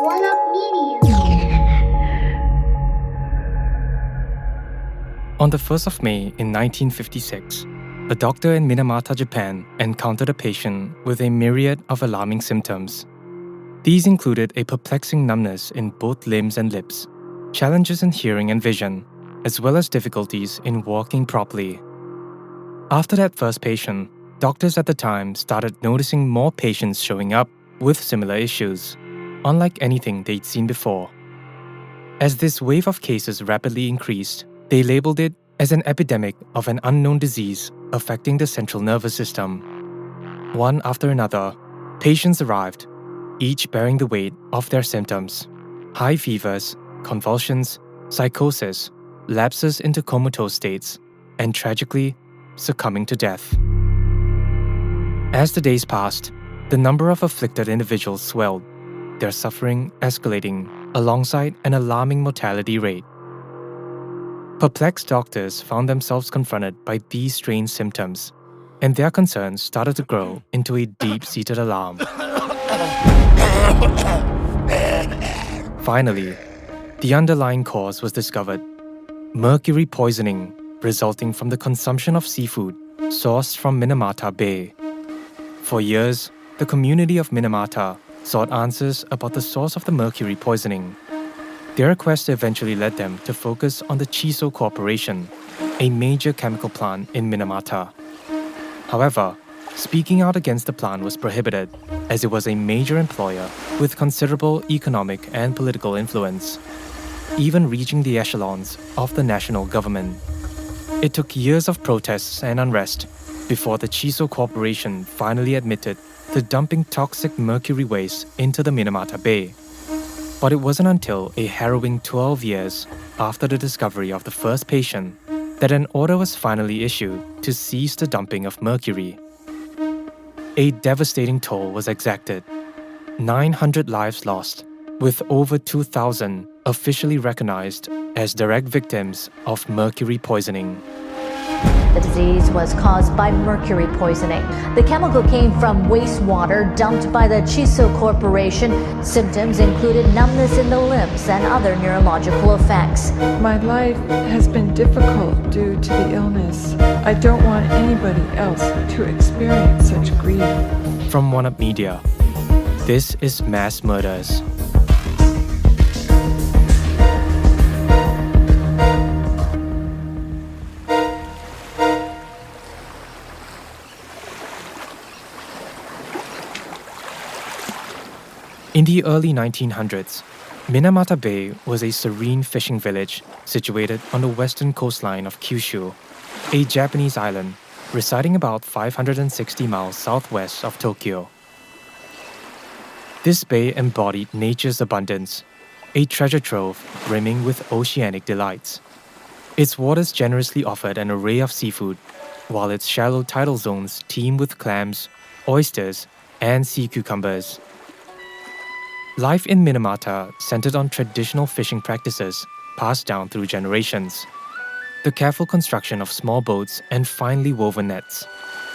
One Up Media. On the 1st of May in 1956, a doctor in Minamata, Japan encountered a patient with a myriad of alarming symptoms. These included a perplexing numbness in both limbs and lips, challenges in hearing and vision, as well as difficulties in walking properly. After that first patient, doctors at the time started noticing more patients showing up with similar issues, unlike anything they'd seen before. As this wave of cases rapidly increased, they labeled it as an epidemic of an unknown disease affecting the central nervous system. One after another, patients arrived, each bearing the weight of their symptoms: high fevers, convulsions, psychosis, lapses into comatose states, and tragically, succumbing to death. As the days passed, the number of afflicted individuals swelled, their suffering escalating alongside an alarming mortality rate. Perplexed doctors found themselves confronted by these strange symptoms, and their concerns started to grow into a deep-seated alarm. Finally, the underlying cause was discovered: mercury poisoning resulting from the consumption of seafood sourced from Minamata Bay. For years, the community of Minamata sought answers about the source of the mercury poisoning. Their quest eventually led them to focus on the Chisso Corporation, a major chemical plant in Minamata. However, speaking out against the plant was prohibited, as it was a major employer with considerable economic and political influence, even reaching the echelons of the national government. It took years of protests and unrest before the Chisso Corporation finally admitted to dumping toxic mercury waste into the Minamata Bay. But it wasn't until a harrowing 12 years after the discovery of the first patient that an order was finally issued to cease the dumping of mercury. A devastating toll was exacted: 900 lives lost, with over 2,000 officially recognized as direct victims of mercury poisoning. The disease was caused by mercury poisoning. The chemical came from wastewater dumped by the Chisso Corporation. Symptoms included numbness in the limbs and other neurological effects. My life has been difficult due to the illness. I don't want anybody else to experience such grief. From One Up Media, this is Mass Murders. In the early 1900s, Minamata Bay was a serene fishing village situated on the western coastline of Kyushu, a Japanese island residing about 560 miles southwest of Tokyo. This bay embodied nature's abundance, a treasure trove brimming with oceanic delights. Its waters generously offered an array of seafood, while its shallow tidal zones teemed with clams, oysters, and sea cucumbers. Life in Minamata centered on traditional fishing practices passed down through generations. The careful construction of small boats and finely woven nets,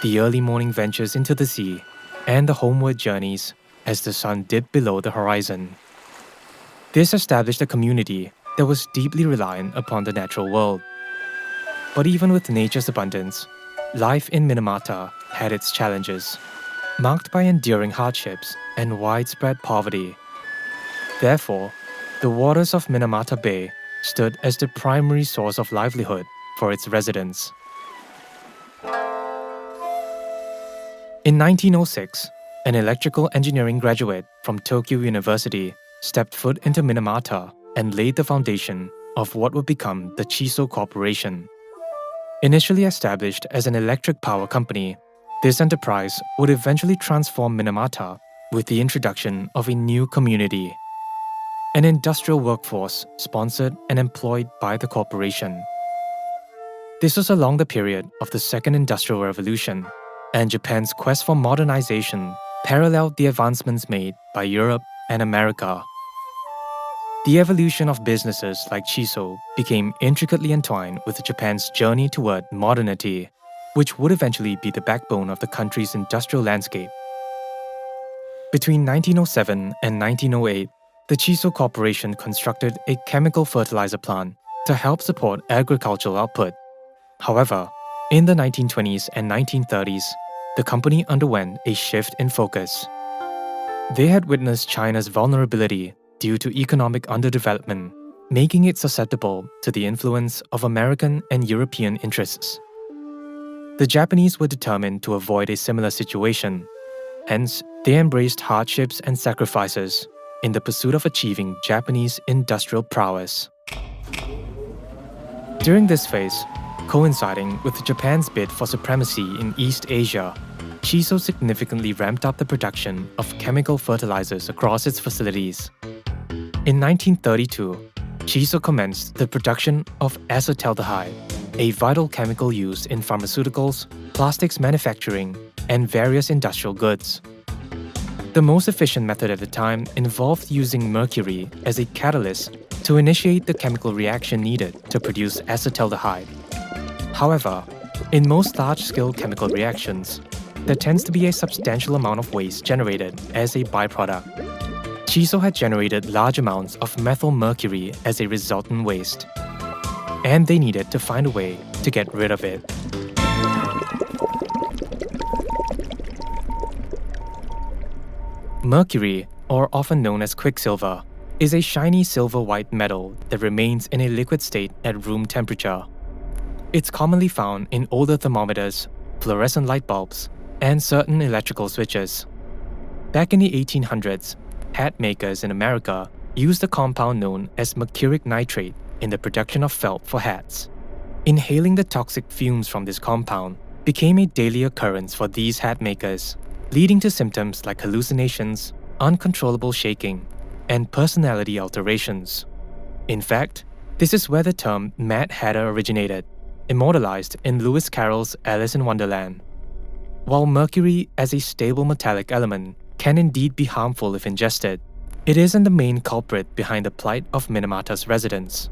the early morning ventures into the sea, and the homeward journeys as the sun dipped below the horizon. This established a community that was deeply reliant upon the natural world. But even with nature's abundance, life in Minamata had its challenges, marked by enduring hardships and widespread poverty. Therefore, the waters of Minamata Bay stood as the primary source of livelihood for its residents. In 1906, an electrical engineering graduate from Tokyo University stepped foot into Minamata and laid the foundation of what would become the Chisso Corporation. Initially established as an electric power company, this enterprise would eventually transform Minamata with the introduction of a new community: an industrial workforce sponsored and employed by the corporation. This was along the period of the Second Industrial Revolution, and Japan's quest for modernization paralleled the advancements made by Europe and America. The evolution of businesses like Chisso became intricately entwined with Japan's journey toward modernity, which would eventually be the backbone of the country's industrial landscape. Between 1907 and 1908, the Chisso Corporation constructed a chemical fertilizer plant to help support agricultural output. However, in the 1920s and 1930s, the company underwent a shift in focus. They had witnessed China's vulnerability due to economic underdevelopment, making it susceptible to the influence of American and European interests. The Japanese were determined to avoid a similar situation. Hence, they embraced hardships and sacrifices in the pursuit of achieving Japanese industrial prowess. During this phase, coinciding with Japan's bid for supremacy in East Asia, Chisso significantly ramped up the production of chemical fertilizers across its facilities. In 1932, Chisso commenced the production of acetaldehyde, a vital chemical used in pharmaceuticals, plastics manufacturing, and various industrial goods. The most efficient method at the time involved using mercury as a catalyst to initiate the chemical reaction needed to produce acetaldehyde. However, in most large-scale chemical reactions, there tends to be a substantial amount of waste generated as a byproduct. Chisso had generated large amounts of methyl mercury as a resultant waste, and they needed to find a way to get rid of it. Mercury, or often known as quicksilver, is a shiny silver-white metal that remains in a liquid state at room temperature. It's commonly found in older thermometers, fluorescent light bulbs, and certain electrical switches. Back in the 1800s, hat makers in America used a compound known as mercuric nitrate in the production of felt for hats. Inhaling the toxic fumes from this compound became a daily occurrence for these hat makers, leading to symptoms like hallucinations, uncontrollable shaking, and personality alterations. In fact, this is where the term Mad Hatter originated, immortalized in Lewis Carroll's Alice in Wonderland. While mercury as a stable metallic element can indeed be harmful if ingested, it isn't the main culprit behind the plight of Minamata's residents.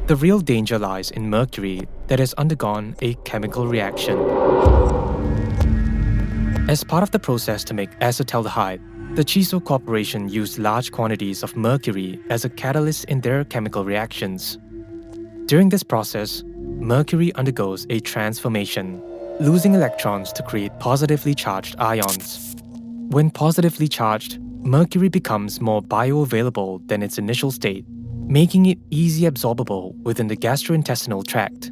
The real danger lies in mercury that has undergone a chemical reaction. As part of the process to make acetaldehyde, the Chisso Corporation used large quantities of mercury as a catalyst in their chemical reactions. During this process, mercury undergoes a transformation, losing electrons to create positively charged ions. When positively charged, mercury becomes more bioavailable than its initial state, making it easily absorbable within the gastrointestinal tract.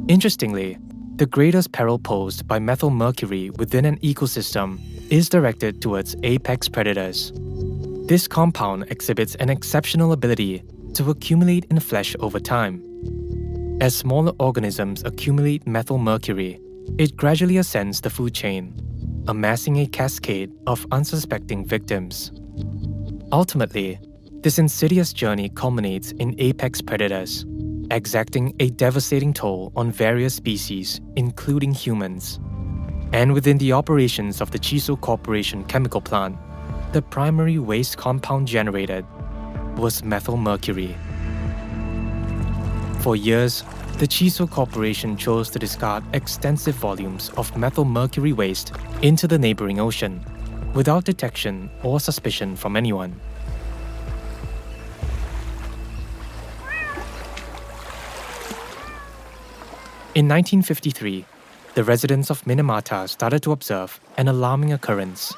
Interestingly, the greatest peril posed by methyl mercury within an ecosystem is directed towards apex predators. This compound exhibits an exceptional ability to accumulate in flesh over time. As smaller organisms accumulate methyl mercury, it gradually ascends the food chain, amassing a cascade of unsuspecting victims. Ultimately, this insidious journey culminates in apex predators, exacting a devastating toll on various species, including humans. And within the operations of the Chisso Corporation chemical plant, the primary waste compound generated was methyl mercury. For years, the Chisso Corporation chose to discard extensive volumes of methyl mercury waste into the neighboring ocean, without detection or suspicion from anyone. In 1953, the residents of Minamata started to observe an alarming occurrence.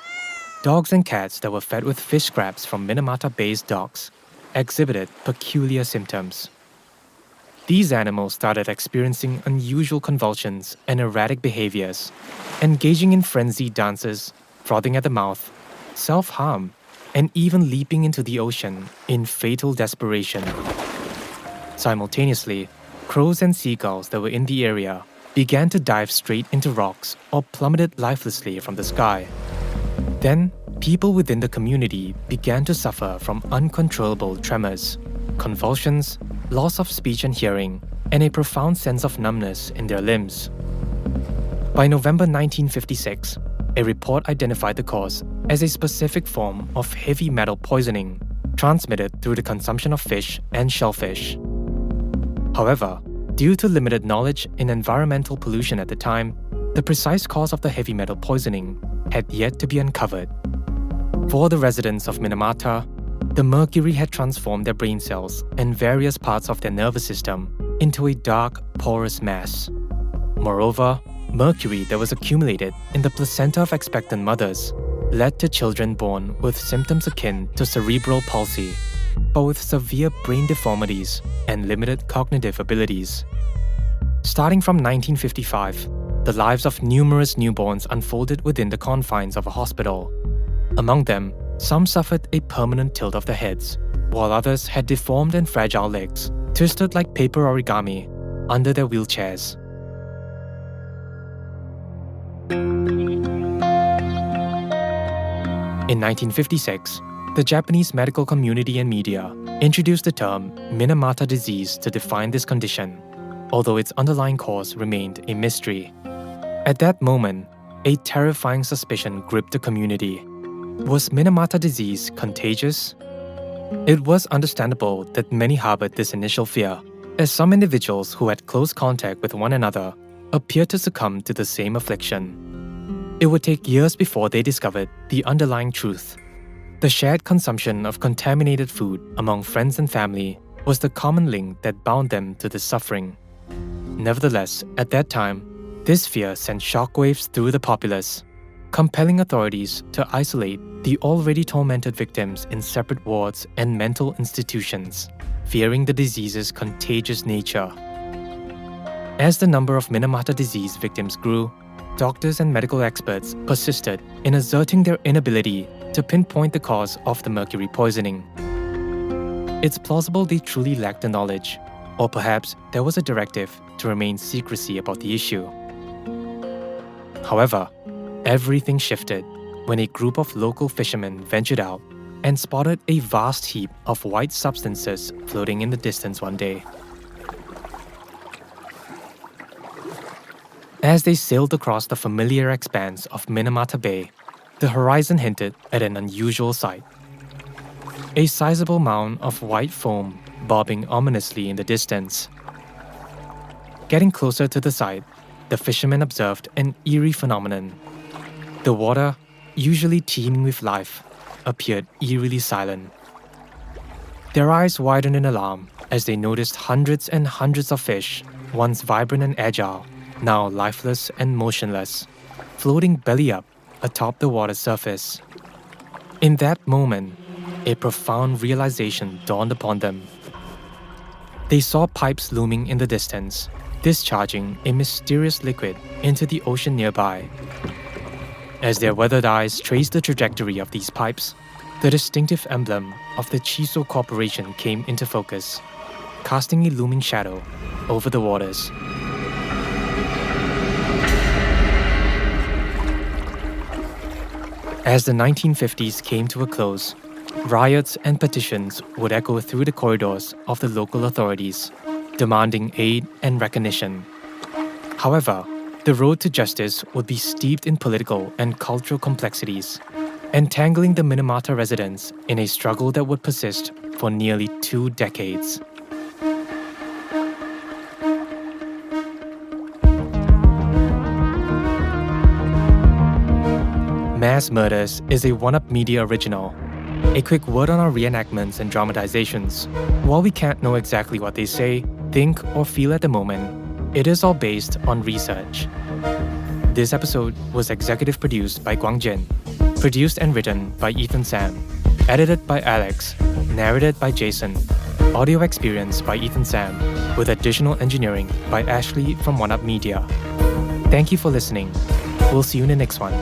Dogs and cats that were fed with fish scraps from Minamata-based docks exhibited peculiar symptoms. These animals started experiencing unusual convulsions and erratic behaviors, engaging in frenzied dances, frothing at the mouth, self-harm, and even leaping into the ocean in fatal desperation. Simultaneously, crows and seagulls that were in the area began to dive straight into rocks or plummeted lifelessly from the sky. Then, people within the community began to suffer from uncontrollable tremors, convulsions, loss of speech and hearing, and a profound sense of numbness in their limbs. By November 1956, a report identified the cause as a specific form of heavy metal poisoning transmitted through the consumption of fish and shellfish. However, due to limited knowledge in environmental pollution at the time, the precise cause of the heavy metal poisoning had yet to be uncovered. For the residents of Minamata, The mercury had transformed their brain cells and various parts of their nervous system into a dark, porous mass. Moreover, mercury that was accumulated in the placenta of expectant mothers led to children born with symptoms akin to cerebral palsy, but with severe brain deformities and limited cognitive abilities. Starting from 1955, the lives of numerous newborns unfolded within the confines of a hospital. Among them, some suffered a permanent tilt of their heads, while others had deformed and fragile legs, twisted like paper origami, under their wheelchairs. In 1956, the Japanese medical community and media introduced the term Minamata Disease to define this condition, although its underlying cause remained a mystery. At that moment, a terrifying suspicion gripped the community. Was Minamata disease contagious? It was understandable that many harbored this initial fear, as some individuals who had close contact with one another appeared to succumb to the same affliction. It would take years before they discovered the underlying truth. The shared consumption of contaminated food among friends and family was the common link that bound them to this suffering. Nevertheless, at that time, this fear sent shockwaves through the populace, compelling authorities to isolate the already tormented victims in separate wards and mental institutions, fearing the disease's contagious nature. As the number of Minamata disease victims grew, doctors and medical experts persisted in asserting their inability to pinpoint the cause of the mercury poisoning. It's plausible they truly lacked the knowledge, or perhaps there was a directive to remain secrecy about the issue. However, everything shifted when a group of local fishermen ventured out and spotted a vast heap of white substances floating in the distance one day. As they sailed across the familiar expanse of Minamata Bay, the horizon hinted at an unusual sight. A sizable mound of white foam bobbing ominously in the distance. Getting closer to the sight, the fishermen observed an eerie phenomenon. The water, usually teeming with life, appeared eerily silent. Their eyes widened in alarm as they noticed hundreds and hundreds of fish, once vibrant and agile, now lifeless and motionless, floating belly up atop the water's surface. In that moment, a profound realization dawned upon them. They saw pipes looming in the distance, discharging a mysterious liquid into the ocean nearby. As their weathered eyes traced the trajectory of these pipes, the distinctive emblem of the Chisso Corporation came into focus, casting a looming shadow over the waters. As the 1950s came to a close, riots and petitions would echo through the corridors of the local authorities, demanding aid and recognition. However, the road to justice would be steeped in political and cultural complexities, entangling the Minamata residents in a struggle that would persist for nearly 2 decades. Mass Murders is a One-Up Media original. A quick word on our reenactments and dramatizations. While we can't know exactly what they say, think, or feel at the moment, it is all based on research. This episode was executive produced by Guang Jin, produced and written by Ethan Sam, edited by Alex, narrated by Jason, audio experience by Ethan Sam, with additional engineering by Ashley from One-Up Media. Thank you for listening. We'll see you in the next one.